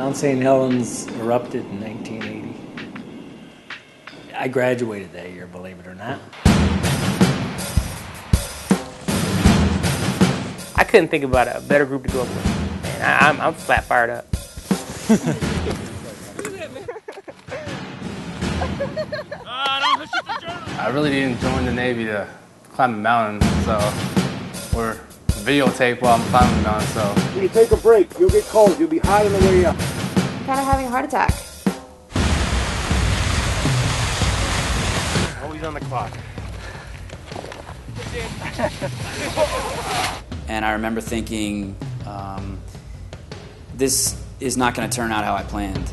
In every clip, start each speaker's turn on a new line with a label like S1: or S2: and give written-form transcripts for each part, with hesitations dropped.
S1: Mount St. Helens erupted in 1980. I graduated that year, believe it or not.
S2: I couldn't think about a better group to go up with. And I'm flat fired up.
S3: I really didn't join the Navy to climb a mountain, so or videotape while I'm climbing the mountain. So
S4: when you take a break, you'll get cold. You'll be hot on the way up.
S5: I'm kind of having a heart attack.
S4: Always on the clock.
S6: And I remember thinking, this is not going to turn out how I planned.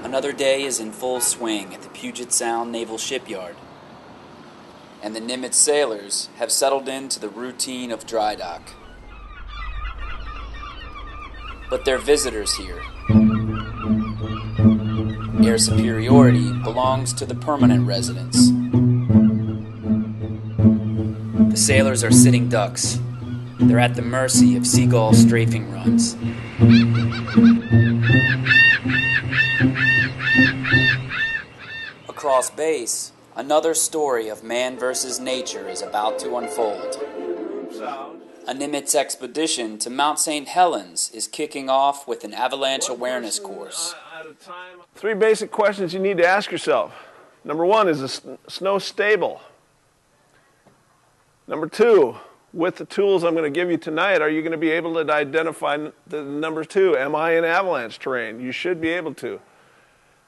S6: Another day is in full swing at the Puget Sound Naval Shipyard, and the Nimitz Sailors have settled into the routine of dry dock. But they're visitors here. Air superiority belongs to the permanent residents. The sailors are sitting ducks. They're at the mercy of seagull strafing runs. Across base, another story of man versus nature is about to unfold. A Nimitz expedition to Mount St. Helens is kicking off with an avalanche awareness course.
S4: 3 basic questions you need to ask yourself. Number 1, is the snow stable? Number 2, with the tools I'm going to give you tonight, are you going to be able to identify the number 2, am I in avalanche terrain? You should be able to.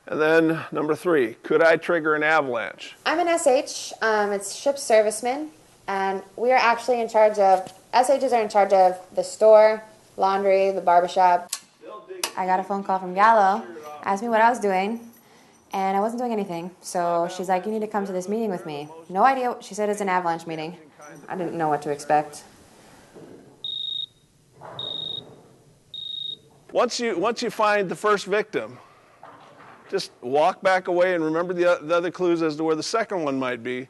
S4: And then number 3, could I trigger an avalanche?
S5: I'm an SH, it's ship serviceman, and we are actually in charge of, SHs are in charge of the store, laundry, the barbershop. I got a phone call from Gallo, asked me what I was doing, and I wasn't doing anything. So she's like, you need to come to this meeting with me. No idea, she said it's an avalanche meeting. I didn't know what to expect.
S4: Once you find the first victim, just walk back away and remember the other clues as to where the second one might be.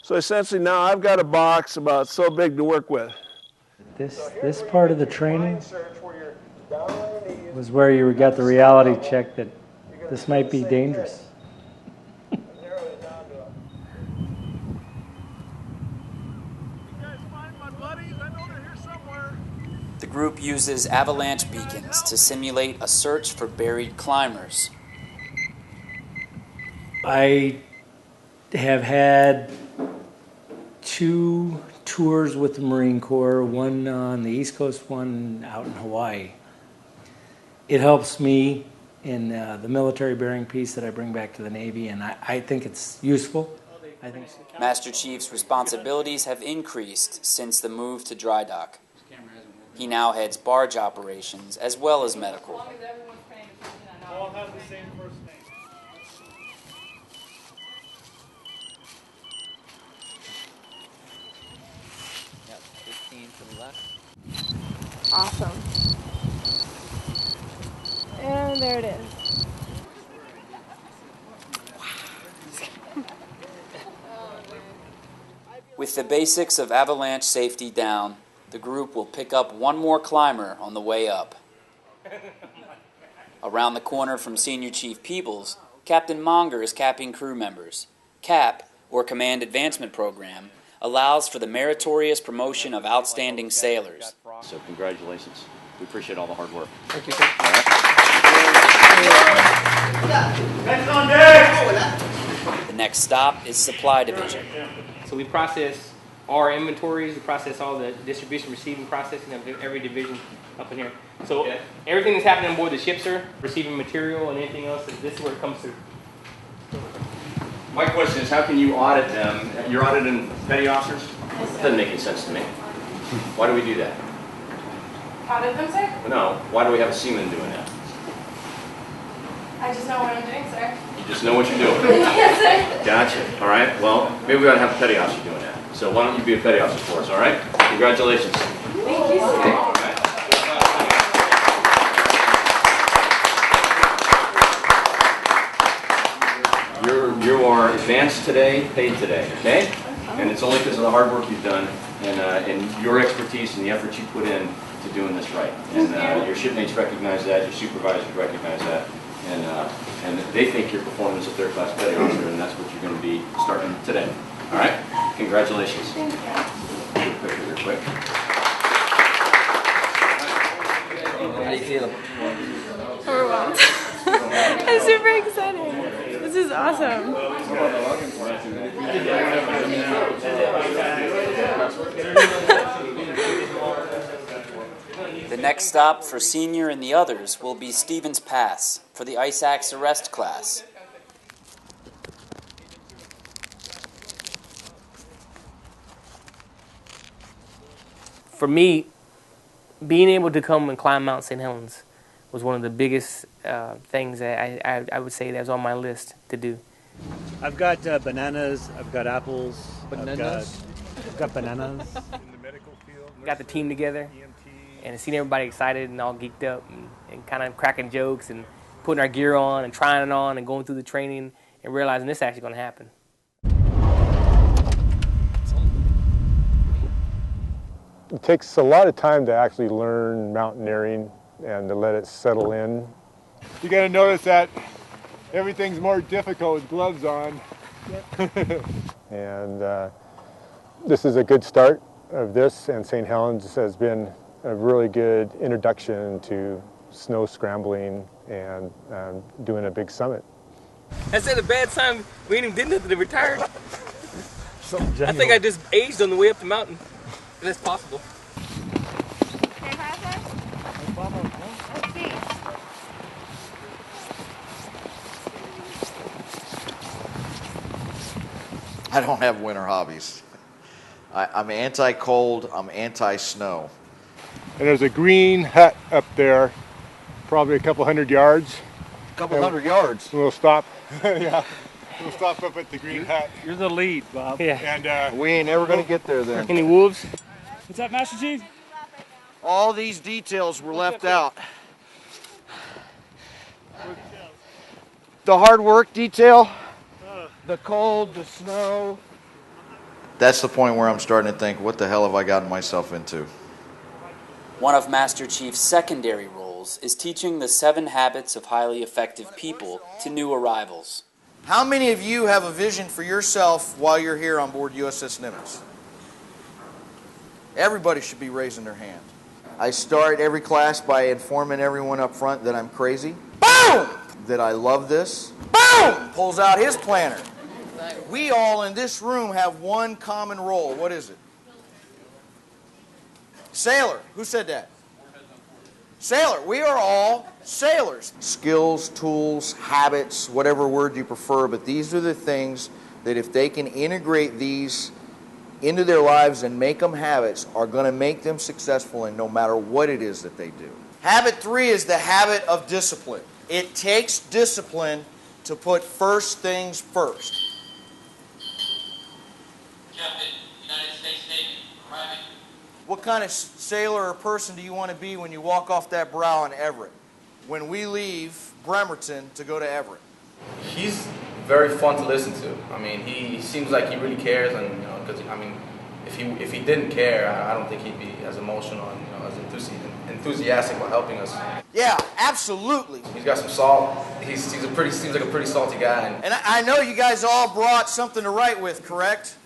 S4: So essentially now I've got a box about so big to work with.
S1: This part of the training was where you got the reality check that this might be dangerous.
S6: The group uses avalanche beacons to simulate a search for buried climbers.
S1: I have had 2 tours with the Marine Corps, one on the East Coast, one out in Hawaii. It helps me in the military bearing piece that I bring back to the Navy, and I think it's useful. I think so.
S6: Master Chief's responsibilities have increased since the move to dry dock. He now heads barge operations as well as medical.
S4: All have the same first name.
S6: Yep, 15 to the left.
S7: Awesome. And there it is.
S6: With the basics of avalanche safety down, the group will pick up one more climber on the way up. Around the corner from Senior Chief Peebles, Captain Monger is capping crew members. CAP, or Command Advancement Program, allows for the meritorious promotion of outstanding sailors.
S8: So congratulations. We appreciate all the hard work.
S2: Thank you, sir.
S6: The next stop is Supply Division.
S2: So we process our inventories, we process all the distribution, receiving, processing of every division up in here. So everything that's happening on board the ship, sir, receiving material and anything else, this is where it comes through.
S8: My question is, how can you audit them? You're auditing petty officers? Doesn't make any sense to me. Why do we do that?
S7: Audit them, sir?
S8: No. Why do we have a seaman doing that?
S7: I just know what I'm doing, sir.
S8: You just know what you're doing.
S7: Yes, sir.
S8: Gotcha. All right. Well, maybe we ought to have a petty officer doing that. So why don't you be a petty officer for us, all right? Congratulations.
S7: Thank you, sir.
S8: You are advanced today, paid today, okay? And it's only because of the hard work you've done and your expertise and the effort you put in to doing this right. And your shipmates recognize that, your supervisors recognize that, and they think you're performing as a third-class petty officer, and that's what you're going to be starting today. All right? Congratulations.
S7: Thank you.
S8: Real quick, real quick. How do you feel?
S7: Overwhelmed. I'm super excited. This is awesome.
S6: The next stop for Senior and the others will be Stevens Pass for the Ice Axe Arrest class.
S2: For me, being able to come and climb Mount St. Helens was one of the biggest things that I would say that was on my list to do.
S9: I've got bananas, I've got apples,
S2: Bananas?
S9: I've got bananas.
S2: Got the team together and seeing everybody excited and all geeked up and kind of cracking jokes and putting our gear on and trying it on and going through the training and realizing this is actually going to happen.
S10: It takes a lot of time to actually learn mountaineering and to let it settle in.
S11: You got to notice that everything's more difficult with gloves on.
S10: And this is a good start of this, and St. Helens has been a really good introduction to snow scrambling and doing a big summit.
S2: I said a bad time we ain't even did nothing to retire. I think I just aged on the way up the mountain. If that's possible.
S12: I don't have winter hobbies. I'm anti-cold, I'm anti-snow.
S11: And there's a green hut up there, probably a couple hundred yards.
S12: A couple hundred yards?
S11: We'll stop. Yeah. We'll stop up at the green hut.
S9: You're the lead, Bob.
S2: Yeah.
S11: And
S12: we ain't ever going to get there then.
S2: Any wolves?
S9: What's up, Master Chief?
S12: All these details were left out. The hard work detail, the cold, the snow. That's the point where I'm starting to think, what the hell have I gotten myself into?
S6: One of Master Chief's secondary roles is teaching the 7 habits of highly effective people to new arrivals.
S12: How many of you have a vision for yourself while you're here on board USS NIMITZ? Everybody should be raising their hand. I start every class by informing everyone up front that I'm crazy. Boom! That I love this. Boom! Pulls out his planner. We all in this room have one common role. What is it? Sailor. Who said that? Sailor. We are all sailors. Skills, tools, habits, whatever word you prefer, but these are the things that if they can integrate these into their lives and make them habits, are going to make them successful in no matter what it is that they do. Habit 3 is the habit of discipline. It takes discipline to put first things first.
S13: Captain, United States Navy, arriving.
S12: What kind of sailor or person do you want to be when you walk off that brow in Everett? When we leave Bremerton to go to Everett?
S3: He's very fun to listen to. I mean, he seems like he really cares, and because I mean, if he didn't care, I don't think he'd be as emotional and as enthusiastic about helping us.
S12: Yeah, absolutely.
S3: He's got some salt. He seems like a pretty salty guy.
S12: And I know you guys all brought something to write with, correct?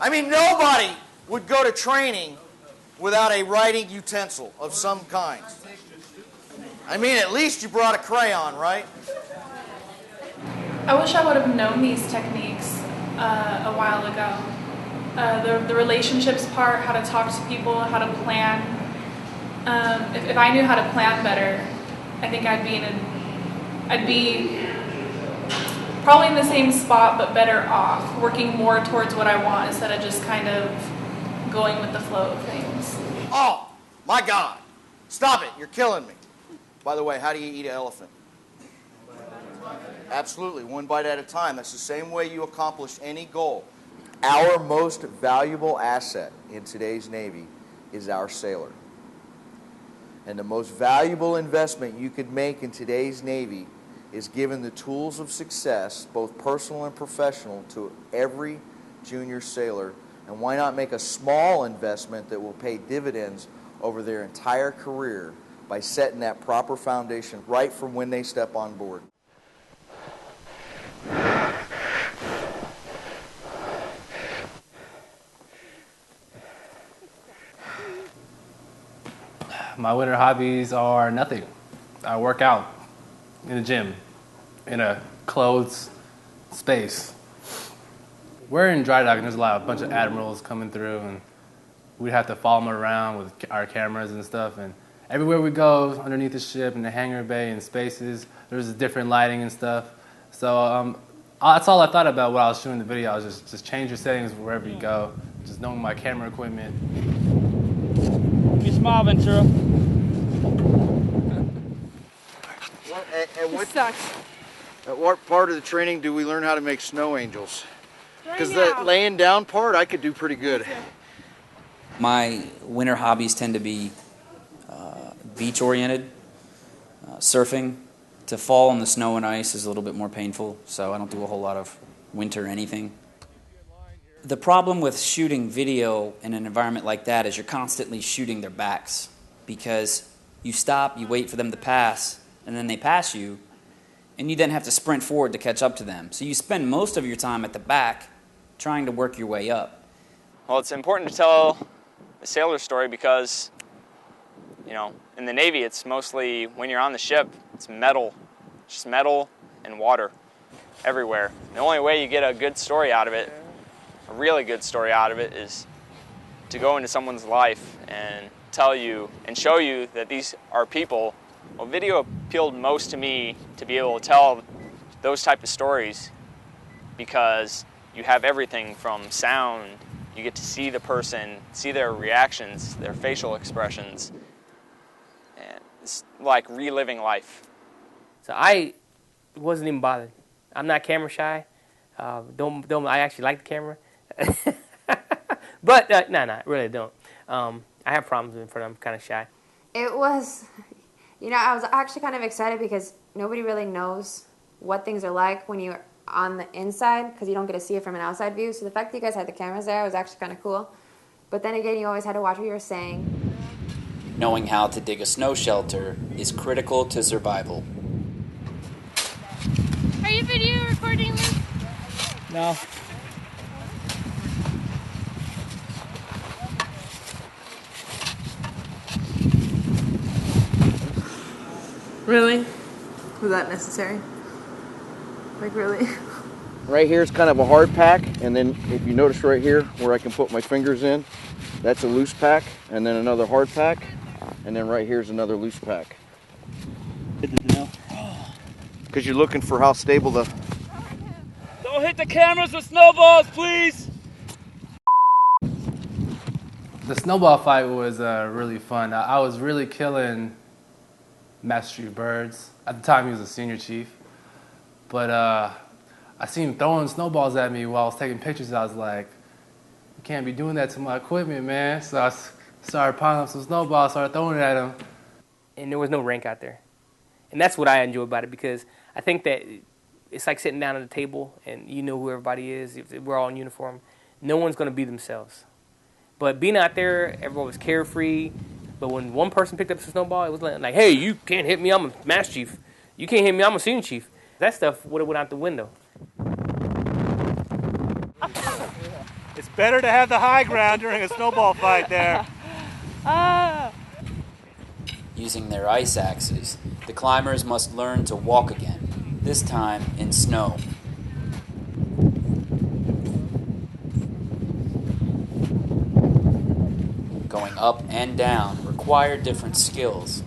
S12: I mean, nobody would go to training without a writing utensil of some kind? I mean, at least you brought a crayon, right?
S7: I wish I would have known these techniques a while ago. The relationships part, how to talk to people, how to plan. If I knew how to plan better, I think I'd be probably in the same spot but better off, working more towards what I want instead of just kind of going with the flow of things.
S12: Oh, my God. Stop it. You're killing me. By the way, how do you eat an elephant? Absolutely, one bite at a time. That's the same way you accomplish any goal. Our most valuable asset in today's Navy is our sailor. And the most valuable investment you could make in today's Navy is giving the tools of success, both personal and professional, to every junior sailor. And why not make a small investment that will pay dividends over their entire career by setting that proper foundation right from when they step on board?
S14: My winter hobbies are nothing. I work out in the gym in a closed space. We're in dry dock and there's a bunch of admirals coming through, and we have to follow them around with our cameras and stuff. And everywhere we go, underneath the ship, in the hangar bay, in spaces, there's different lighting and stuff. So that's all I thought about while I was shooting the video. I was just change your settings wherever you go. Just knowing my camera equipment.
S15: You smile, Ventura.
S12: At what part of the training do we learn how to make snow angels? Because the laying down part, I could do pretty good.
S6: My winter hobbies tend to be beach-oriented, surfing. To fall in the snow and ice is a little bit more painful, so I don't do a whole lot of winter anything. The problem with shooting video in an environment like that is you're constantly shooting their backs, because you stop, you wait for them to pass, and then they pass you, and you then have to sprint forward to catch up to them. So you spend most of your time at the back trying to work your way up.
S15: Well, it's important to tell the sailor story because, you know, in the Navy, it's mostly, when you're on the ship, it's metal, just metal and water everywhere. The only way you get a good story out of it, a really good story out of it, is to go into someone's life and tell you and show you that these are people. Well, video appealed most to me to be able to tell those type of stories because you have everything from sound, you get to see the person, see their reactions, their facial expressions, and it's like reliving life.
S2: So I wasn't even bothered. I'm not camera shy. I actually like the camera. But, no, really don't. I have problems in front of them, I'm kind of shy.
S5: It was, I was actually kind of excited because nobody really knows what things are like when you're on the inside because you don't get to see it from an outside view. So the fact that you guys had the cameras there was actually kind of cool. But then again, you always had to watch what you were saying.
S6: Knowing how to dig a snow shelter is critical to survival.
S7: Are you video recording this?
S15: No.
S7: Really? Was that necessary? Like, really?
S12: Right here is kind of a hard pack, and then if you notice right here where I can put my fingers in, that's a loose pack, and then another hard pack, and then right here is another loose pack. Because you're looking for how stable the...
S15: Don't hit the cameras with snowballs, please!
S14: The snowball fight was really fun. I was really killing Master Chief Birds. At the time, he was a senior chief. But I seen him throwing snowballs at me while I was taking pictures. I was like, you can't be doing that to my equipment, man. So I started piling up some snowballs, started throwing it at him.
S2: And there was no rank out there. And that's what I enjoy about it, because I think that it's like sitting down at a table and you know who everybody is. If we're all in uniform. No one's going to be themselves. But being out there, everyone was carefree. But when one person picked up the snowball, it was like, hey, you can't hit me, I'm a Master Chief. You can't hit me, I'm a Senior Chief. That stuff would have went out the window.
S9: It's better to have the high ground during a snowball fight there.
S6: Using their ice axes, the climbers must learn to walk again, this time in snow. Going up and down require different skills.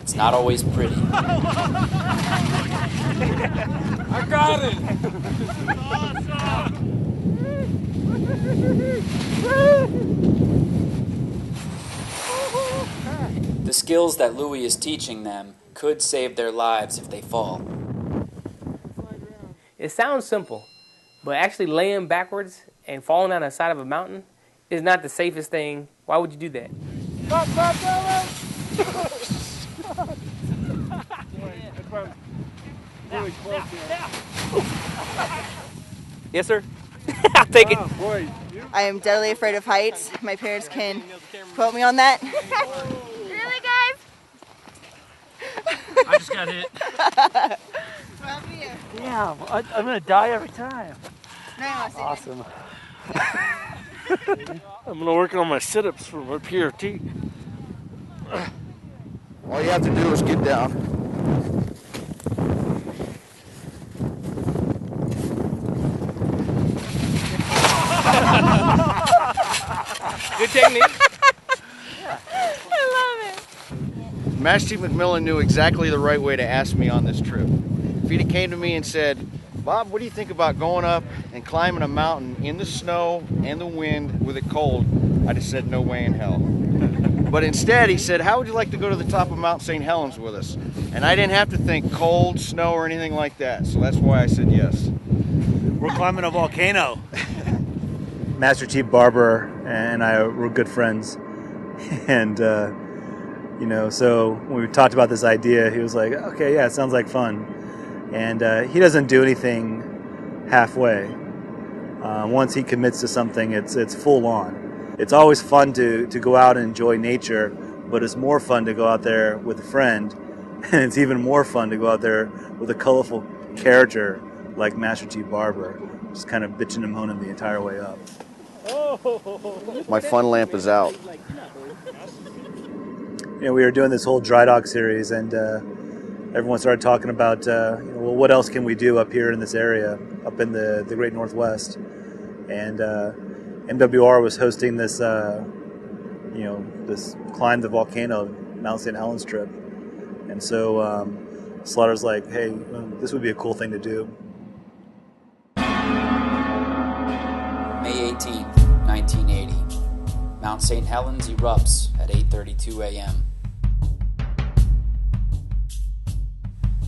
S6: It's not always pretty.
S13: I got it!
S6: The skills that Louis is teaching them could save their lives if they fall.
S2: It sounds simple, but actually laying backwards and falling down the side of a mountain is not the safest thing. Why would you do that? Yes, sir. I'll take it.
S16: I am deadly afraid of heights. My parents can quote me on that.
S5: Really, guys?
S17: I just got hit. Yeah, I'm gonna die every time. Awesome. I'm gonna work on my sit-ups for my PRT.
S12: All you have to do is get down.
S2: Good technique.
S16: I love it.
S12: Master Chief McMillan knew exactly the right way to ask me on this trip. If he'd came to me and said, Bob, what do you think about going up and climbing a mountain in the snow and the wind with it cold? I'd have said, no way in hell. But instead, he said, how would you like to go to the top of Mount St. Helens with us? And I didn't have to think cold, snow, or anything like that. So that's why I said yes.
S9: We're climbing a volcano. Master Chief Barber and I were good friends. And, you know, so when we talked about this idea, he was like, okay, yeah, it sounds like fun. And he doesn't do anything halfway. Once he commits to something, it's full on. It's always fun to go out and enjoy nature, but it's more fun to go out there with a friend, and it's even more fun to go out there with a colorful character like Master Chief Barber, just kind of bitching and moaning the entire way up.
S12: My fun lamp is out.
S9: You know, we were doing this whole dry dock series, and everyone started talking about, well, what else can we do up here in this area, up in the Great Northwest? And MWR was hosting this, this climb the volcano, Mount St. Helens trip. And so Slaughter's like, hey, this would be a cool thing to do.
S6: May 18th, 1980. Mount St. Helens erupts at 8:32 a.m.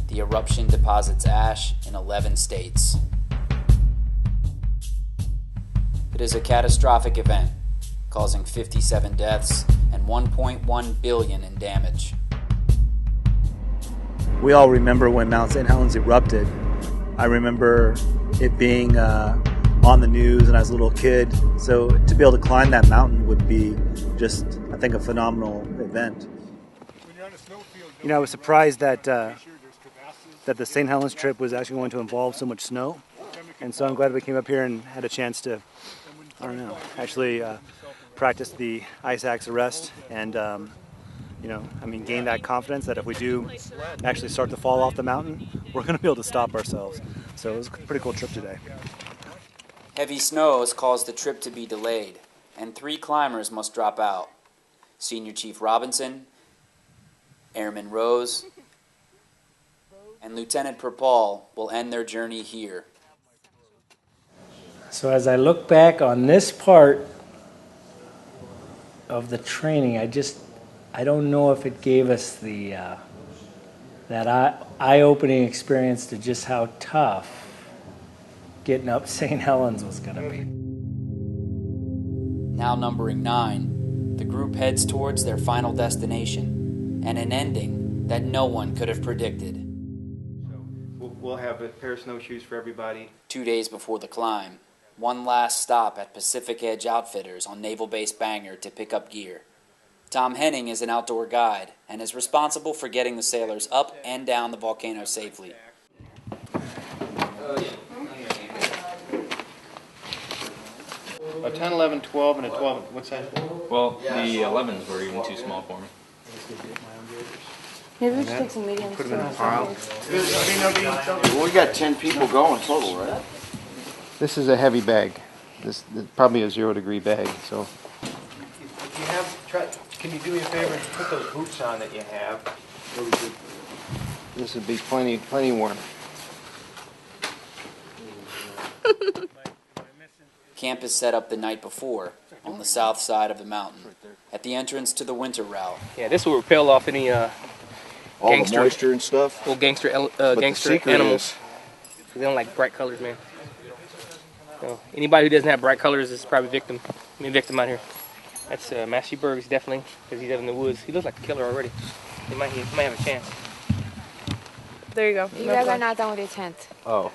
S6: The eruption deposits ash in 11 states. It is a catastrophic event, causing 57 deaths and $1.1 billion in damage.
S9: We all remember when Mount St. Helens erupted. I remember it being on the news and I was a little kid. So to be able to climb that mountain would be just, I think, a phenomenal event. You know, I was surprised that that the St. Helens trip was actually going to involve so much snow. And so I'm glad we came up here and had a chance to, I don't know, actually practice the ice axe arrest and, gain that confidence that if we do actually start to fall off the mountain, we're going to be able to stop ourselves. So it was a pretty cool trip today.
S6: Heavy snow has caused the trip to be delayed, and 3 climbers must drop out. Senior Chief Robinson, Airman Rose, and Lieutenant Perpall will end their journey here.
S1: So as I look back on this part of the training, I don't know if it gave us the that eye-opening experience to just how tough getting up St. Helens was going to be.
S6: Now numbering 9, the group heads towards their final destination, and an ending that no one could have predicted.
S18: We'll have a pair of snowshoes for everybody.
S6: 2 days before the climb, one last stop at Pacific Edge Outfitters on Naval Base Bangor to pick up gear. Tom Henning is an outdoor guide and is responsible for getting the sailors up and down the volcano safely.
S18: A 10, 11, 12, and a 12. What's that?
S2: Well, the 11s were even too small for me.
S5: Maybe we should take some mediums.
S18: Put them in a pile.
S12: Well, we got 10 people going total, right?
S18: This is a heavy bag. This is probably a 0-degree bag. So, if you have, can you do me a favor and put those boots on that you have? This would be plenty warm.
S6: Camp is set up the night before on the south side of the mountain at the entrance to the winter route.
S2: Yeah, this will repel off any
S12: All
S2: gangster,
S12: the moisture and stuff.
S2: well, gangster animals. They don't like bright colors, man. So anybody who doesn't have bright colors is probably victim out here. That's Massey Berg's definitely, because he's out in the woods. He looks like a killer already. He might have a chance.
S5: There you go. You guys are not done with your tent.
S18: Oh.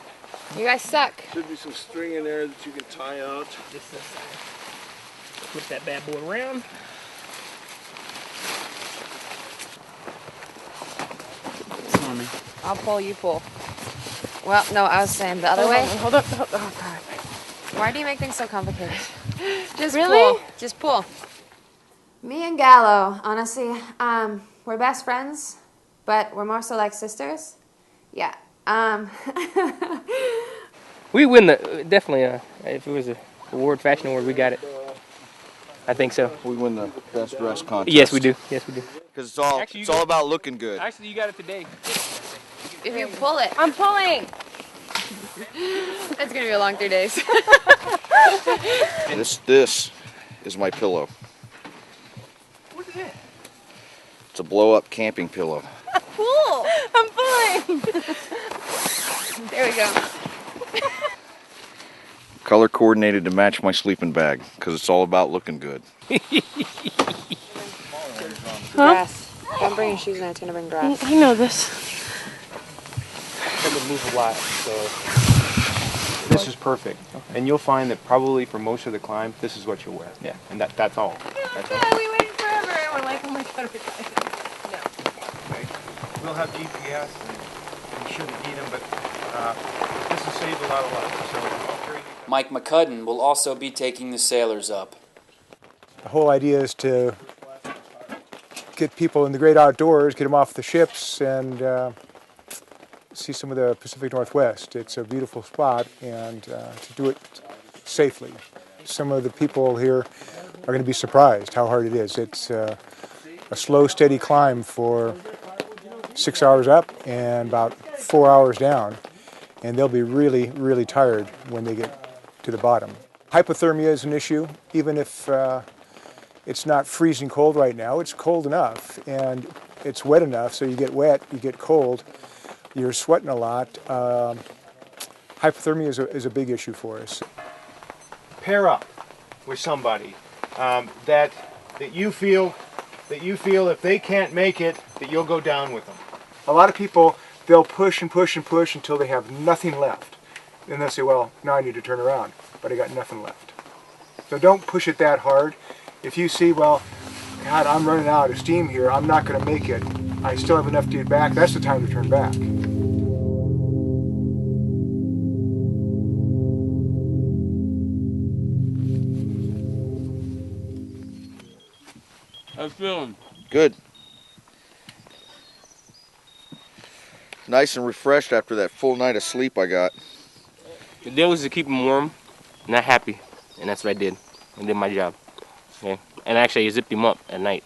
S5: You guys suck.
S4: Should be some string in there that you can tie out.
S2: Just flip that bad boy around.
S5: I'll pull, you pull. Well, no, I was saying the other way.
S2: Hold up. Oh, God.
S5: Why do you make things so complicated? Just
S2: Really?
S5: pull. Just pull. Me and Gallo, honestly, we're best friends, but we're more so like sisters. Yeah.
S2: We win definitely. If it was a award, fashion award, we got it. I think so.
S12: We win the best dress contest.
S2: Yes, we do. Yes, we do.
S12: Because it's all about looking good.
S2: Actually, you got it today.
S5: If you pull it. I'm pulling. It's going to be a long 3 days.
S12: This is my pillow.
S2: What is that?
S12: It's a blow-up camping pillow.
S5: Pull. I'm pulling. There we go.
S12: Color coordinated to match my sleeping bag, because it's all about looking good.
S5: Grass. Don't bring your shoes in there, it's going to bring grass.
S2: I know this. It would move a lot, so.
S18: This is perfect. Okay. And you'll find that probably for most of the climb, this is what you'll wear.
S2: Yeah.
S18: And that's all. That's all.
S5: Yeah, we waited forever. And we're like, oh my God, we're dying. No.
S18: Okay. We'll have GPS, and you shouldn't need them, but this will save a lot of lives. So,
S6: Mike McCudden will also be taking the sailors up.
S19: The whole idea is to get people in the great outdoors, get them off the ships, and see some of the Pacific Northwest. It's a beautiful spot, and to do it safely. Some of the people here are going to be surprised how hard it is. It's a slow, steady climb for 6 hours up and about 4 hours down, and they'll be really, really tired when they get to the bottom. Hypothermia is an issue, even if it's not freezing cold right now. It's cold enough, and it's wet enough, so you get wet, you get cold, you're sweating a lot. Hypothermia is a big issue for us.
S18: pair up with somebody that you feel if they can't make it, that you'll go down with them.
S19: A lot of people, they'll push and push and push until they have nothing left. And they'll say, well, now I need to turn around, but I got nothing left. So don't push it that hard. If you see, well, God, I'm running out of steam here, I'm not going to make it, I still have enough to get back, that's the time to turn back.
S13: How's it feeling?
S12: Good. Nice and refreshed after that full night of sleep I got.
S2: The deal was to keep them warm, not happy, and that's what I did. I did my job. Okay, and actually I zipped him up at night,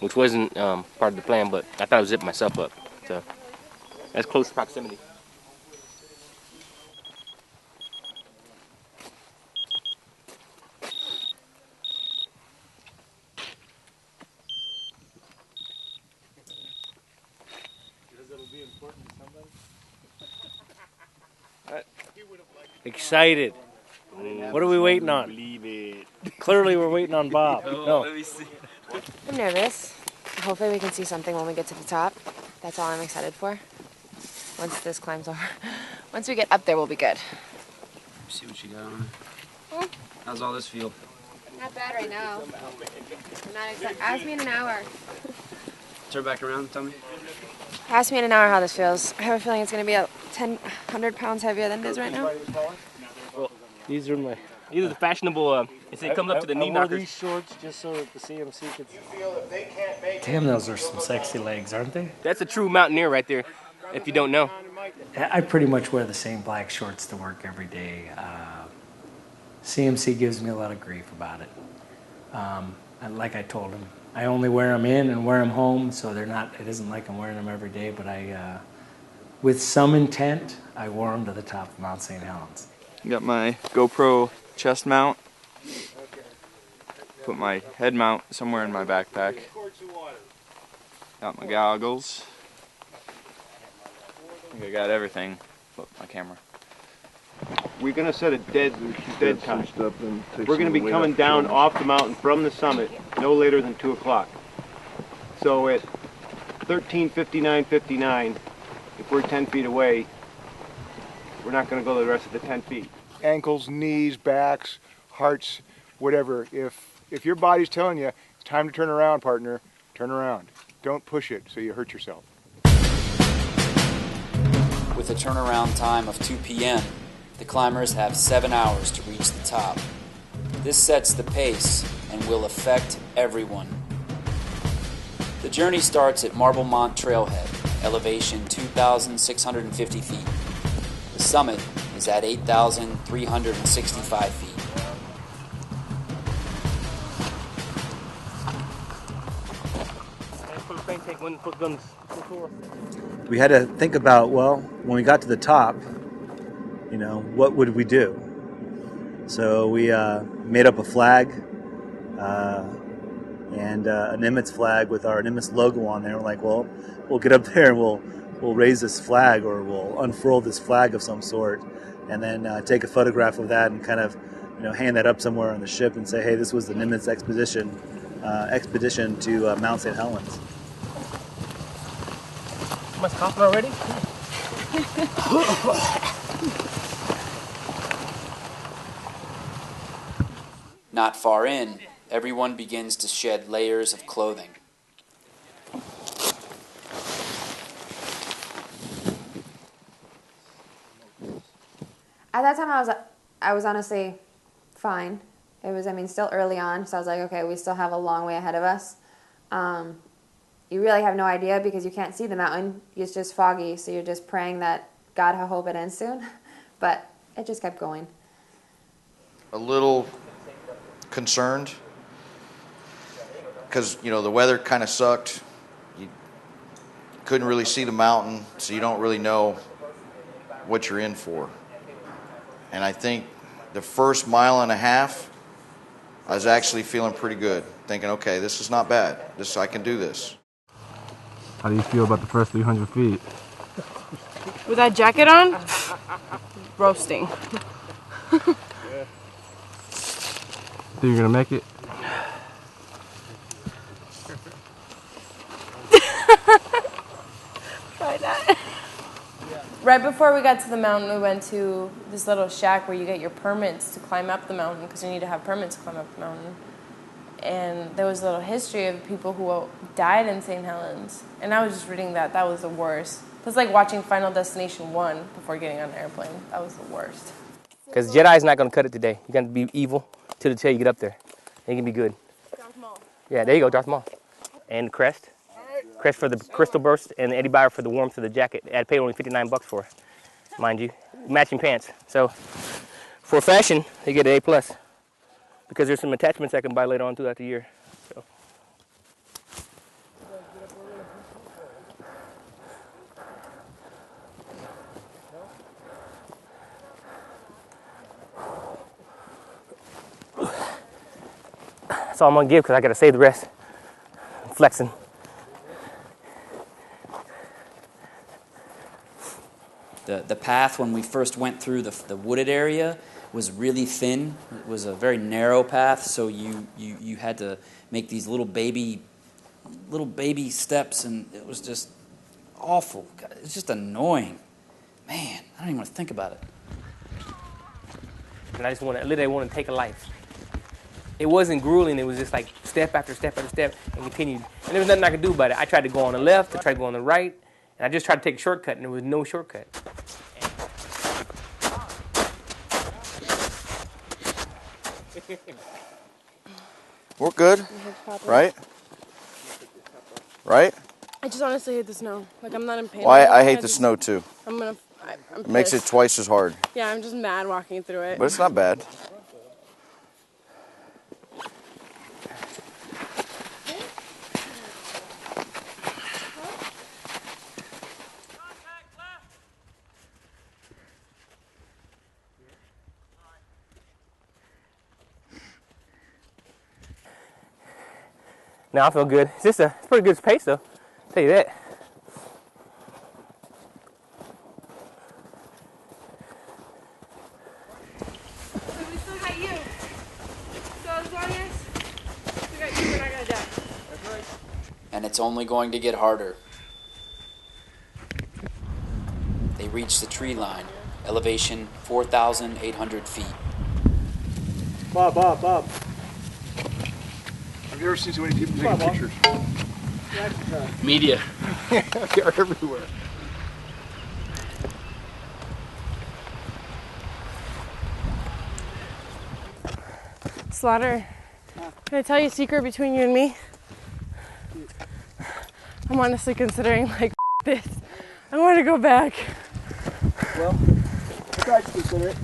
S2: which wasn't part of the plan, but I thought I would zip myself up. So that's close proximity.
S1: Excited. What are we waiting on? Clearly we're waiting on Bob. No.
S5: I'm nervous. Hopefully we can see something when we get to the top. That's all I'm excited for. Once this climb's over. Once we get up there, we'll be good.
S20: See what you got on it. How's all this feel?
S5: Not bad right now. I'm not excited. Ask me in an hour.
S20: Turn back around and tell me.
S5: Ask me in an hour how this feels. I have a feeling it's going to be 100 pounds heavier than it is right now.
S1: Well, these are my
S2: These are the fashionable. It comes up to the knee
S17: I wore
S2: knockers.
S17: these shorts just so that the CMC could.
S1: Damn, those are some sexy legs, aren't they?
S2: That's a true mountaineer right there. If you don't know.
S1: I pretty much wear the same black shorts to work every day. CMC gives me a lot of grief about it. And like I told him, I only wear them in and wear them home, so they're not. It isn't like I'm wearing them every day. But with some intent, I wore them to the top of Mount St. Helens.
S15: Got my GoPro chest mount. Put my head mount somewhere in my backpack. Got my goggles. I think I got everything but my camera.
S18: We're going to set a dead time. We're going to be coming down off the mountain from the summit no later than 2 o'clock. So at 13:59:59, if we're 10 feet away, we're not going to go the rest of the 10 feet.
S19: Ankles, knees, backs, hearts, whatever. If your body's telling you it's time to turn around, partner, turn around. Don't push it so you hurt yourself.
S6: With a turnaround time of 2 p.m., the climbers have 7 hours to reach the top. This sets the pace and will affect everyone. The journey starts at Marblemont Trailhead, elevation 2,650 feet. The summit is at 8,365 feet.
S9: We had to think about, well, when we got to the top, you know, what would we do? So we made up a flag and a Nimitz flag with our Nimitz logo on there. We're like, well, we'll get up there and we'll raise this flag, or we'll unfurl this flag of some sort, and then take a photograph of that and kind of, you know, hand that up somewhere on the ship and say, hey, this was the Nimitz expedition to Mount St. Helens.
S2: Much coughing already?
S6: Not far in, everyone begins to shed layers of clothing.
S5: At that time, I was honestly fine. It was, still early on, so I was like, okay, we still have a long way ahead of us. You really have no idea because you can't see the mountain. It's just foggy, so you're just praying that God, I hope it ends soon. But it just kept going.
S12: A little concerned because, you know, the weather kind of sucked. You couldn't really see the mountain, so you don't really know what you're in for. And I think the first mile and a half, I was actually feeling pretty good, thinking, okay, this is not bad. I can do this.
S14: How do you feel about the first 300 feet?
S21: With that jacket on? Roasting.
S14: Think you're gonna make it?
S21: Try that. Right before we got to the mountain, we went to this little shack where you get your permits to climb up the mountain, because you need to have permits to climb up the mountain. And there was a little history of people who died in St. Helens. And I was just reading that. That was the worst. It was like watching Final Destination 1 before getting on an airplane. That was the worst.
S2: Because Jedi's not going to cut it today. You're going to be evil till the tail you get up there. And you can be good.
S21: Darth Maul.
S2: Yeah, there you go, Darth Maul. And Crest. Crest for the crystal burst, and Eddie Bauer for the warmth of the jacket. I'd pay only $59 for it, mind you. Matching pants. So for fashion, you get an A+. Because there's some attachments I can buy later on throughout the year. So. That's all I'm gonna give because I gotta save the rest. I'm flexing.
S6: The path when we first went through the wooded area was really thin. It was a very narrow path, so you had to make these little baby steps, and it was just awful. God, it's just annoying. Man, I don't even want to think about it.
S2: And I literally want to take a life. It wasn't grueling. It was just like step after step after step and continued. And there was nothing I could do about it. I tried to go on the left. I tried to go on the right. And I just tried to take a shortcut, and there was no shortcut.
S12: We're good, right? Right?
S21: I just honestly hate the snow. Like, I'm not in pain.
S12: Well, I hate the snow too.
S21: I'm
S12: It makes it twice as hard.
S21: Yeah, I'm just mad walking through it.
S12: But it's not bad.
S2: Now I feel good. It's pretty good pace though. I'll tell you that.
S21: We still got you. So as long as we got you, we're not gonna die.
S6: That's right. And it's only going to get harder. They reach the tree line, elevation 4,800 feet.
S11: Bob. Have you ever seen so many people taking pictures?
S2: Media.
S11: They're everywhere.
S21: Slaughter, can I tell you a secret between you and me? I'm honestly considering, like, this. I want to go back.
S17: Well, try to consider it.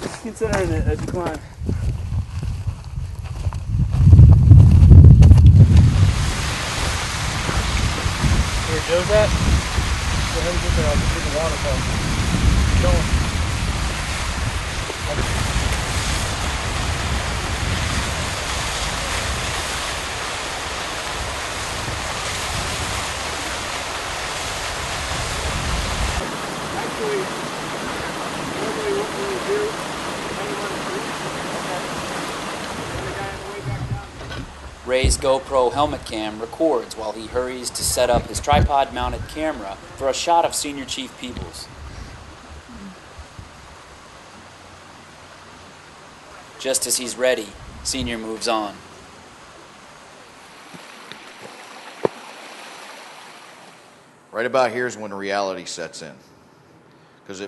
S17: Just consider it a decline.
S2: Where Joe's at?
S17: Go ahead and get there. I'll just get the waterfall. Keep going. Actually, normally what we would do, hang on a tree. And the guy on the way back down.
S6: Ray's GoPro helmet cam records while he hurries to set up his tripod-mounted camera for a shot of Senior Chief Peebles. Just as he's ready, Senior moves on.
S12: Right about here is when reality sets in. Because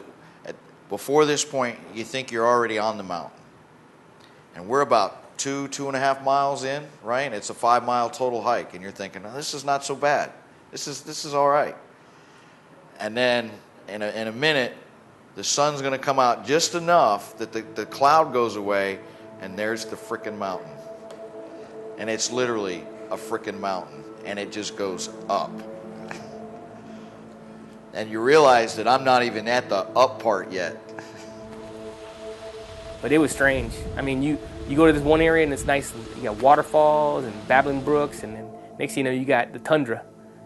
S12: before this point, you think you're already on the mountain. And we're about 2.5 miles in, right? It's a 5-mile total hike, and you're thinking, oh, this is not so bad. This is all right. And then in a minute, the sun's going to come out just enough that the cloud goes away, and there's the frickin' mountain. And it's literally a frickin' mountain, and it just goes up. And you realize that I'm not even at the up part yet.
S2: But it was strange. I mean, you go to this one area and it's nice. You got waterfalls and babbling brooks, and then next thing you know, you got the tundra,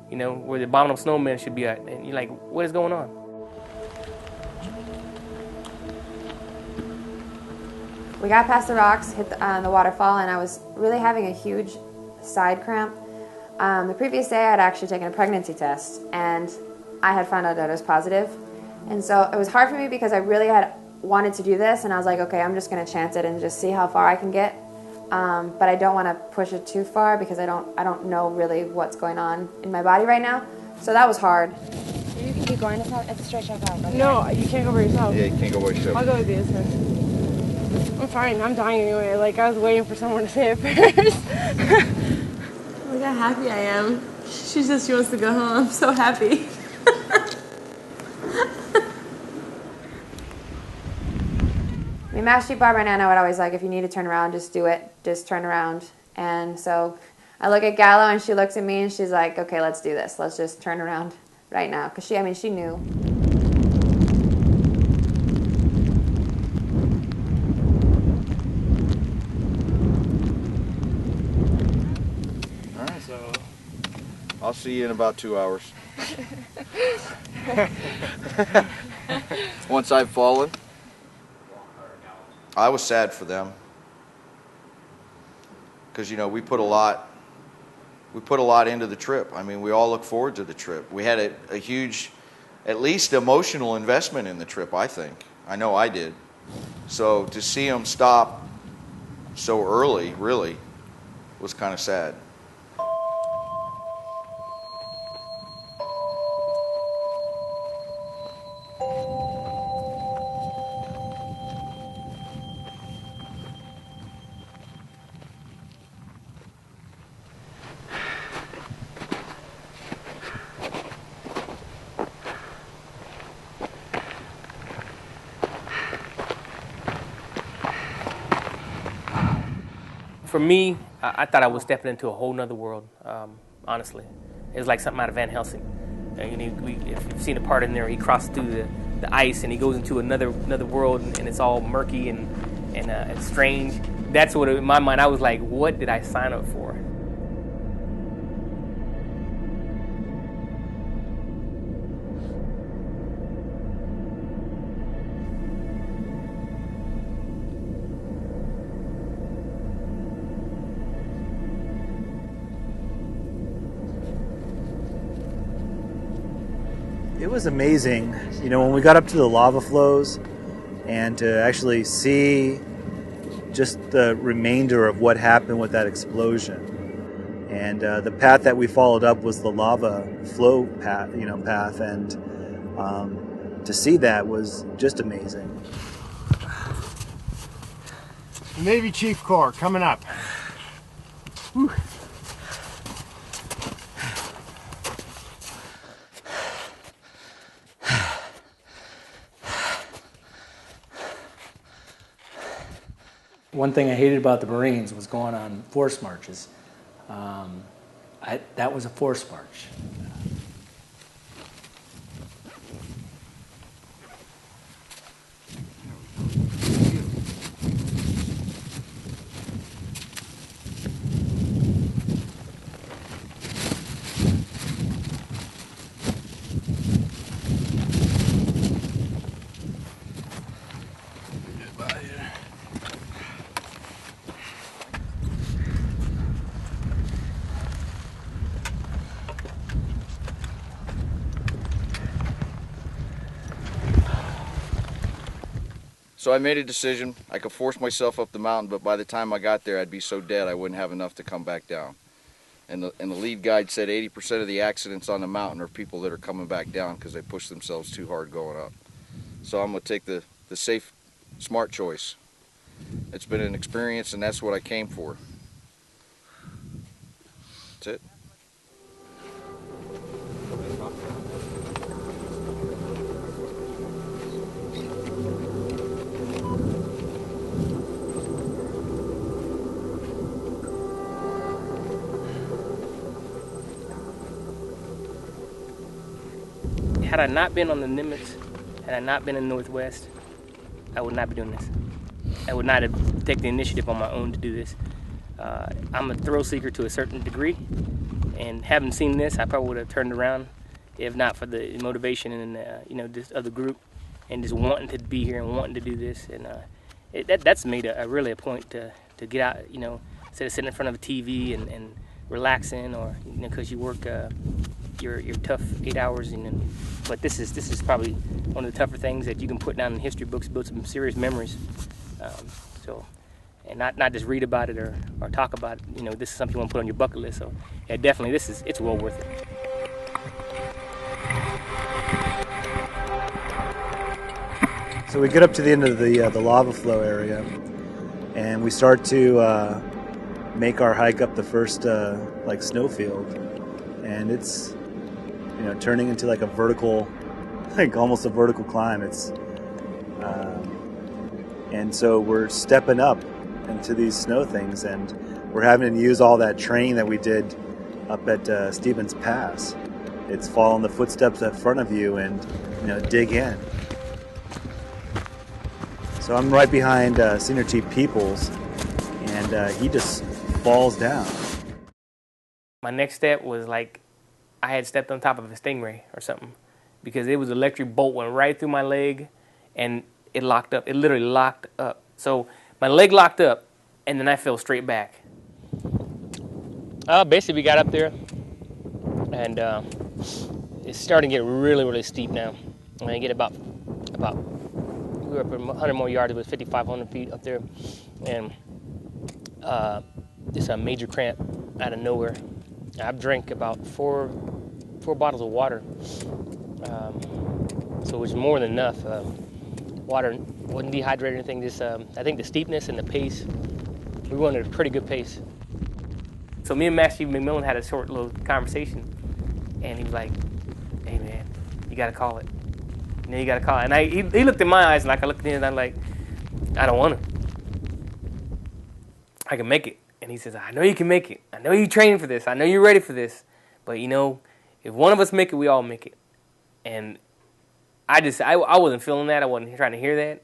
S2: you know, where the abominable snowman should be at. And you're like, what is going on?
S5: We got past the rocks, hit the waterfall, and I was really having a huge side cramp. The previous day, I had actually taken a pregnancy test, and I had found out that it was positive. And so it was hard for me because I really had wanted to do this, and I was like, okay, I'm just going to chance it and just see how far I can get. But I don't want to push it too far because I don't know really what's going on in my body right now. So that was hard. You can keep going. It's a straight shot out. Right?
S21: No, you can't go by yourself.
S11: Yeah, you can't go by yourself.
S21: I'll go with you this time. I'm fine. I'm dying anyway. Like, I was waiting for someone to say it first. Look how happy I am. She says she wants to go home. I'm so happy.
S5: I mean, Master Chief Barbara Nana would always like, if you need to turn around, just do it. Just turn around. And so I look at Gallo, and she looks at me, and she's like, okay, let's do this. Let's just turn around right now. Because she knew.
S12: All right. So I'll see you in about 2 hours. Once I've fallen. I was sad for them because, you know, we put a lot into the trip. I mean, we all look forward to the trip. We had a huge, at least emotional investment in the trip, I think. I know I did. So to see them stop so early really was kind of sad.
S2: For me, I thought I was stepping into a whole nother world, honestly. It was like something out of Van Helsing. If you've seen a part in there, he crosses through the ice and he goes into another world, and it's all murky and strange. That's what, in my mind, I was like, what did I sign up for?
S9: It was amazing, you know, when we got up to the lava flows and to actually see just the remainder of what happened with that explosion. And the path that we followed up was the lava flow path, and to see that was just amazing.
S11: Navy Chief Corps coming up. Whew.
S1: One thing I hated about the Marines was going on force marches. That was a force march.
S12: So I made a decision. I could force myself up the mountain, but by the time I got there, I'd be so dead I wouldn't have enough to come back down. And the lead guide said 80% of the accidents on the mountain are people that are coming back down because they push themselves too hard going up. So I'm going to take the safe, smart choice. It's been an experience, and that's what I came for. That's it.
S2: Had I not been on the Nimitz, had I not been in the Northwest, I would not be doing this. I would not have taken the initiative on my own to do this. I'm a thrill seeker to a certain degree, and having seen this, I probably would have turned around if not for the motivation and just of the group, and just wanting to be here and wanting to do this. And that's made really a point to get out, instead of sitting in front of a TV and relaxing, or because you work your tough 8 hours, but this is probably one of the tougher things that you can put down in history books, build some serious memories. And not just read about it or talk about it. This is something you want to put on your bucket list. So yeah, definitely, it's well worth it.
S9: So we get up to the end of the lava flow area, and we start to make our hike up the first snowfield, and it's turning into like a vertical, almost a vertical climb. And so we're stepping up into these snow things, and we're having to use all that training that we did up at Stevens Pass. It's following the footsteps in front of you and dig in. So I'm right behind Senior Chief Peoples, and he just falls down.
S2: My next step was like I had stepped on top of a stingray or something, because it was an electric bolt went right through my leg, and it locked up. It literally locked up. So my leg locked up, and then I fell straight back. Basically, we got up there, and it's starting to get really, really steep now. And I get about we were up 100 more yards. It was 5,500 feet up there, and it's a major cramp out of nowhere. I've drank about four bottles of water, so it was more than enough. Water wasn't dehydrated or anything. Just I think the steepness and the pace, we were at a pretty good pace. So me and Master Chief McMillan had a short little conversation, and he was like, "Hey man, you gotta call it. You gotta call it." And he looked in my eyes, and I looked in, and I'm like, "I don't want to. I can make it." And he says, I know you can make it. I know you trained for this. I know you're ready for this. But, you know, if one of us make it, we all make it. And I wasn't feeling that. I wasn't trying to hear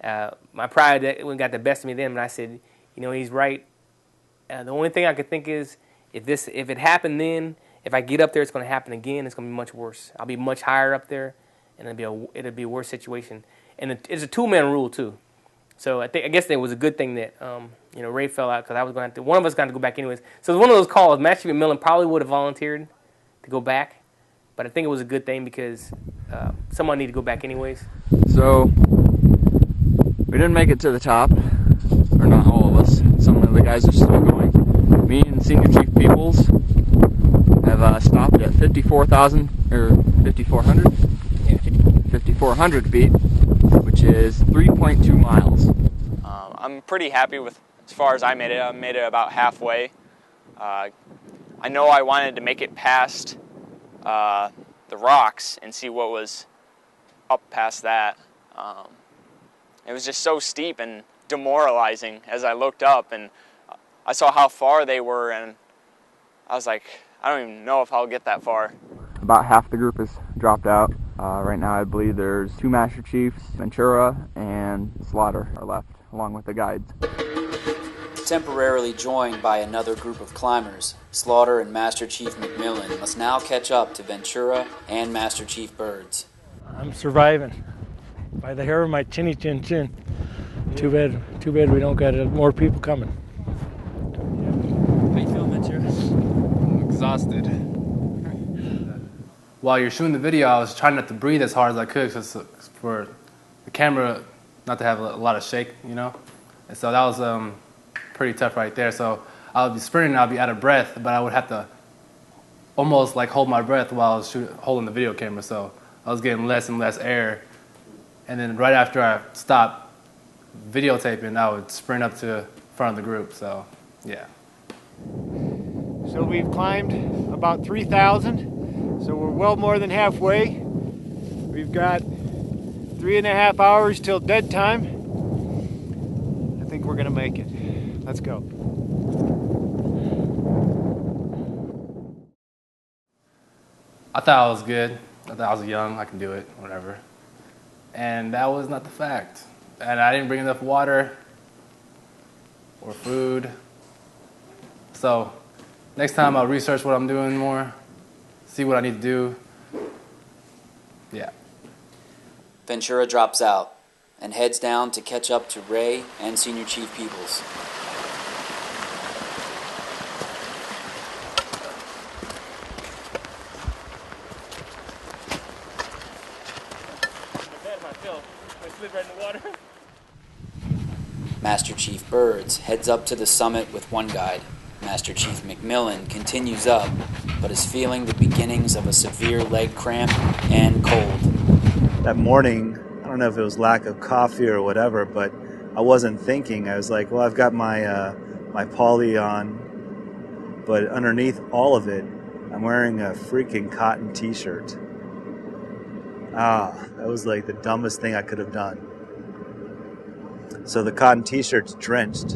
S2: that. My pride got the best of me then. And I said, you know, he's right. The only thing I could think is if it happened then, if I get up there, it's going to happen again. It's going to be much worse. I'll be much higher up there, and it'll be a worse situation. And it's a two-man rule, too. So I guess it was a good thing that you know, Ray fell out because I was going to one of us got to go back anyways. So it was one of those calls. Master Chief McMillan probably would have volunteered to go back, but I think it was a good thing because someone needed to go back anyways.
S8: So we didn't make it to the top, or not all of us. Some of the guys are still going. Me and Senior Chief Peoples have stopped at 54,000 or 5,400, 5,400 feet, which is 3.2 miles.
S15: I'm pretty happy with as far as I made it. I made it about halfway. I know I wanted to make it past the rocks and see what was up past that. It was just so steep and demoralizing as I looked up and I saw how far they were, and I was like, I don't even know if I'll get that far.
S8: About half the group has dropped out. Right now I believe there's 2 Master Chiefs, Ventura and Slaughter are left, along with the guides.
S6: Temporarily joined by another group of climbers, Slaughter and Master Chief McMillan must now catch up to Ventura and Master Chief Birds.
S1: I'm surviving by the hair of my chinny chin chin. Too bad we don't got more people coming.
S14: How you feeling, Ventura? I'm exhausted. While you're shooting the video, I was trying not to breathe as hard as I could for the camera not to have a lot of shake, you know? And so that was pretty tough right there. So I would be sprinting, I'd be out of breath, but I would have to almost like hold my breath while I was holding the video camera. So I was getting less and less air. And then right after I stopped videotaping, I would sprint up to front of the group. So, yeah.
S17: So we've climbed about 3,000. So we're well more than halfway. We've got 3.5 hours till dead time. I think we're gonna make it. Let's go.
S14: I thought I was good. I thought I was young, I can do it, whatever. And that was not the fact. And I didn't bring enough water or food. So next time I'll research what I'm doing more, see what I need to do. Yeah.
S6: Ventura drops out and heads down to catch up to Ray and Senior Chief Peoples. Master Chief Birds heads up to the summit with one guide. Master Chief McMillan continues up, but is feeling the beginnings of a severe leg cramp and cold.
S9: That morning, I don't know if it was lack of coffee or whatever, but I wasn't thinking. I was like, well, I've got my my poly on, but underneath all of it, I'm wearing a freaking cotton t-shirt. That was like the dumbest thing I could have done. So the cotton t-shirt's drenched.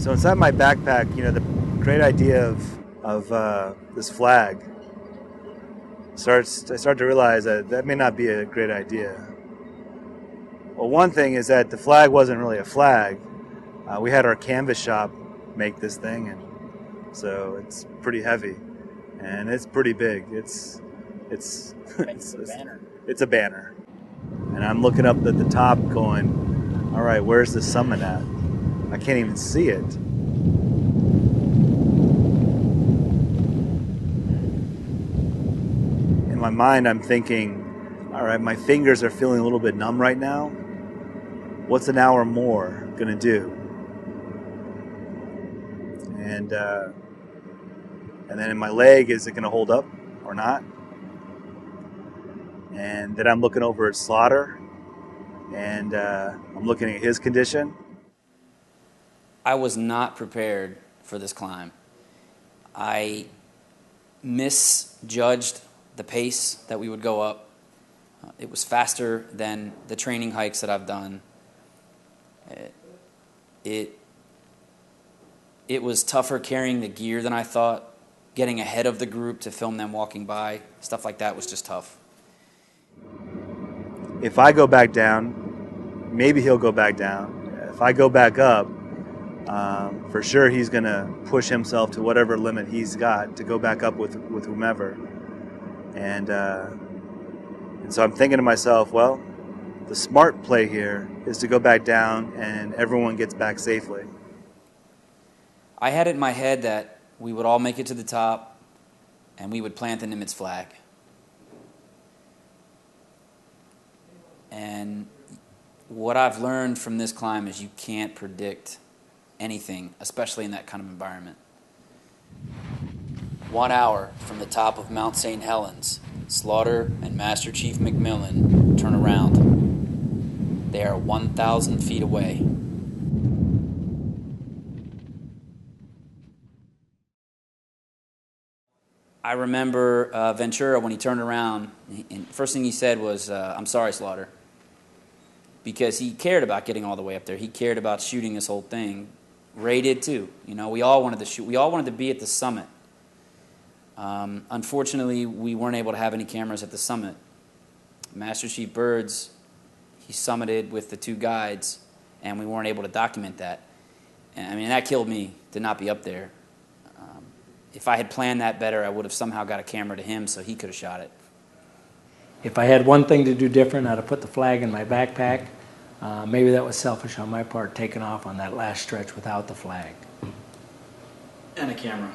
S9: So inside my backpack, you know, the great idea of this flag I start to realize that may not be a great idea. Well, one thing is that the flag wasn't really a flag. We had our canvas shop make this thing, and so it's pretty heavy, and it's pretty big. It's a banner. And I'm looking up at the top going, all right, where's the summit at? I can't even see it. In my mind, I'm thinking, all right, my fingers are feeling a little bit numb right now. What's an hour more gonna do? And then in my leg, is it gonna hold up or not? And then I'm looking over at Slaughter, and I'm looking at his condition.
S6: I was not prepared for this climb. I misjudged the pace that we would go up. It was faster than the training hikes that I've done. It was tougher carrying the gear than I thought. Getting ahead of the group to film them walking by, stuff like that was just tough.
S9: If I go back down, maybe he'll go back down. If I go back up, for sure he's going to push himself to whatever limit he's got to go back up with whomever. And so I'm thinking to myself, well, the smart play here is to go back down and everyone gets back safely.
S6: I had it in my head that we would all make it to the top and we would plant the Nimitz flag. And what I've learned from this climb is you can't predict anything, especially in that kind of environment. 1 hour from the top of Mount St. Helens, Slaughter and Master Chief McMillan turn around. They are 1,000 feet away. I remember Ventura, when he turned around, and first thing he said was, "I'm sorry, Slaughter," because he cared about getting all the way up there. He cared about shooting this whole thing. Ray did too. You know, we all wanted to shoot. We all wanted to be at the summit. Unfortunately, we weren't able to have any cameras at the summit. Master Chief Birds, he summited with the 2 guides, and we weren't able to document that. And, I mean, that killed me to not be up there. If I had planned that better, I would have somehow got a camera to him so he could have shot it.
S1: If I had one thing to do different, I'd have put the flag in my backpack. Maybe that was selfish on my part, taking off on that last stretch without the flag.
S6: And a camera.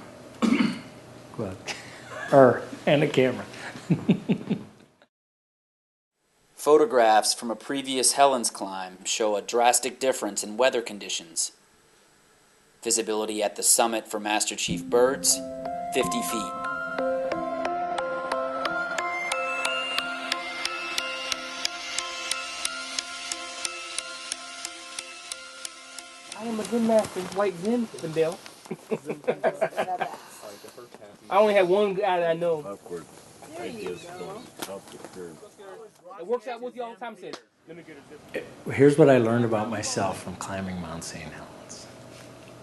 S1: Well, and a camera.
S6: Photographs from a previous Helens climb show a drastic difference in weather conditions. Visibility at the summit for Master Chief Birds, 50 feet.
S2: I am a good master, White Zen Findale. I only have one guy that I know.
S10: Upward.
S2: There you go. It works out with you all the time, Sid.
S1: Here's what I learned about myself from climbing Mount St. Helens.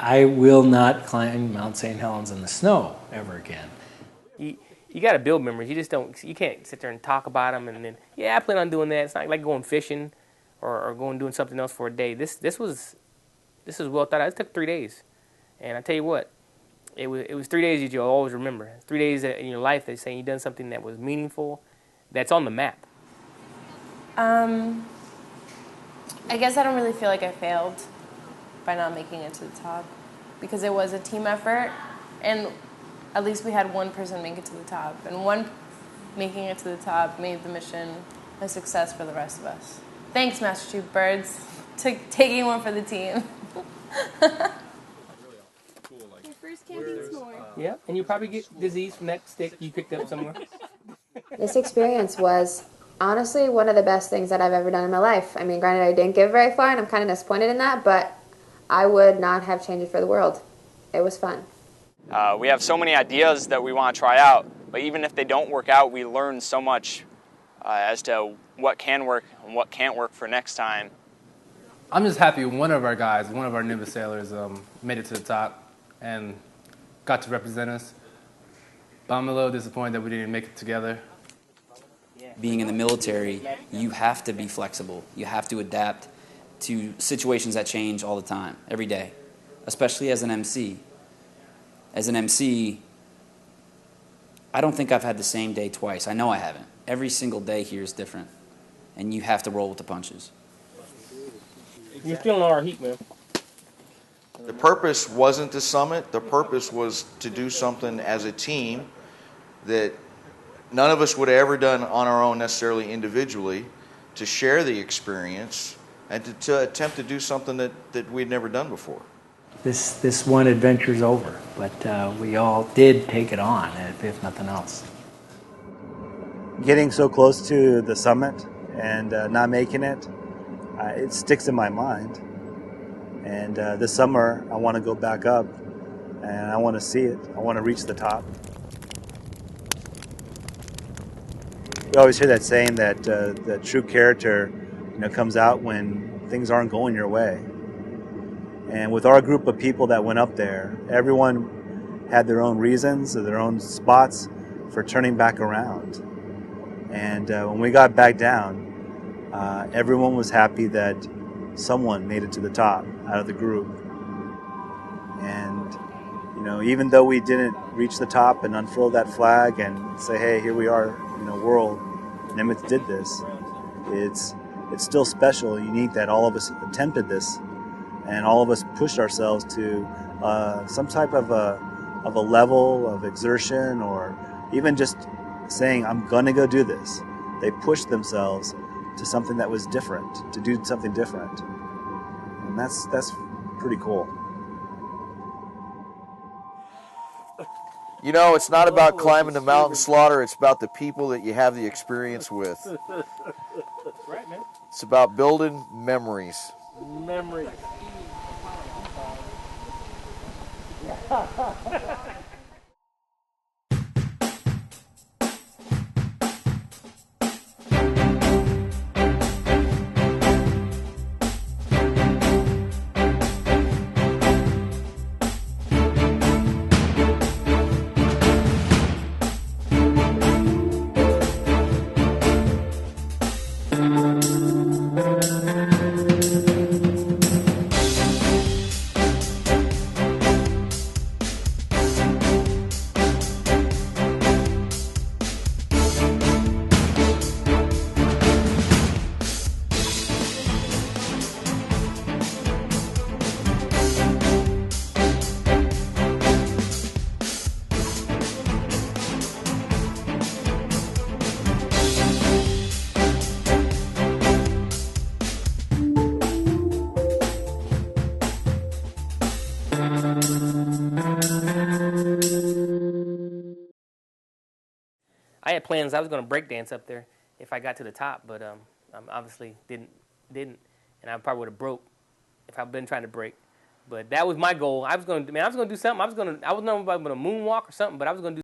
S1: I will not climb Mount St. Helens in the snow ever again.
S2: You got to build memories. You just don't. You can't sit there and talk about them and then, yeah, I plan on doing that. It's not like going fishing or going doing something else for a day. This was well thought out. It took 3 days, and I tell you what, it was 3 days that you'll always remember. 3 days in your life that's saying you've done something that was meaningful, that's on the map.
S21: I guess I don't really feel like I failed by not making it to the top, because it was a team effort, and at least we had one person make it to the top, and one making it to the top made the mission a success for the rest of us. Thanks, Master Chief Birds, taking one for the team.
S2: Your first camping s'more. Yeah, and you probably get disease from that stick you picked up somewhere.
S5: This experience was honestly one of the best things that I've ever done in my life. I mean, granted, I didn't get very far, and I'm kind of disappointed in that, but I would not have changed it for the world. It was fun.
S15: We have so many ideas that we want to try out, but even if they don't work out, we learn so much as to what can work and what can't work for next time.
S14: I'm just happy one of our guys, one of our Nimitz Sailors, made it to the top and got to represent us. But I'm a little disappointed that we didn't make it together.
S6: Being in the military, you have to be flexible. You have to adapt to situations that change all the time, every day, especially as an MC. As an MC, I don't think I've had the same day twice. I know I haven't. Every single day here is different, and you have to roll with the punches.
S2: You're feeling our heat, man.
S12: The purpose wasn't to summit. The purpose was to do something as a team that none of us would have ever done on our own necessarily individually, to share the experience and to attempt to do something that we'd never done before.
S1: This one adventure's over, but we all did take it on, if nothing else.
S9: Getting so close to the summit and not making it, it sticks in my mind. And this summer, I want to go back up, and I want to see it. I want to reach the top. You always hear that saying that the true character, comes out when things aren't going your way. And with our group of people that went up there, everyone had their own reasons or their own spots for turning back around. And when we got back down, everyone was happy that someone made it to the top out of the group. And, you know, even though we didn't reach the top and unfurl that flag and say, hey, here we are, you know, world, Nimitz did this, it's still special, unique that all of us attempted this and all of us pushed ourselves to some type of a level of exertion, or even just saying, I'm going to go do this. They pushed themselves to something that was different, to do something different. And that's pretty cool.
S12: You know, it's not about climbing the mountain, Slaughter. It's about the people that you have the experience with.
S2: Right, man.
S12: It's about building memories.
S2: Memory. I had plans. I was going to break dance up there if I got to the top, but I obviously didn't, and I probably would have broke if I'd been trying to break. But that was my goal. I was going to do something. I don't know if I was going to moonwalk or something, but I was going to do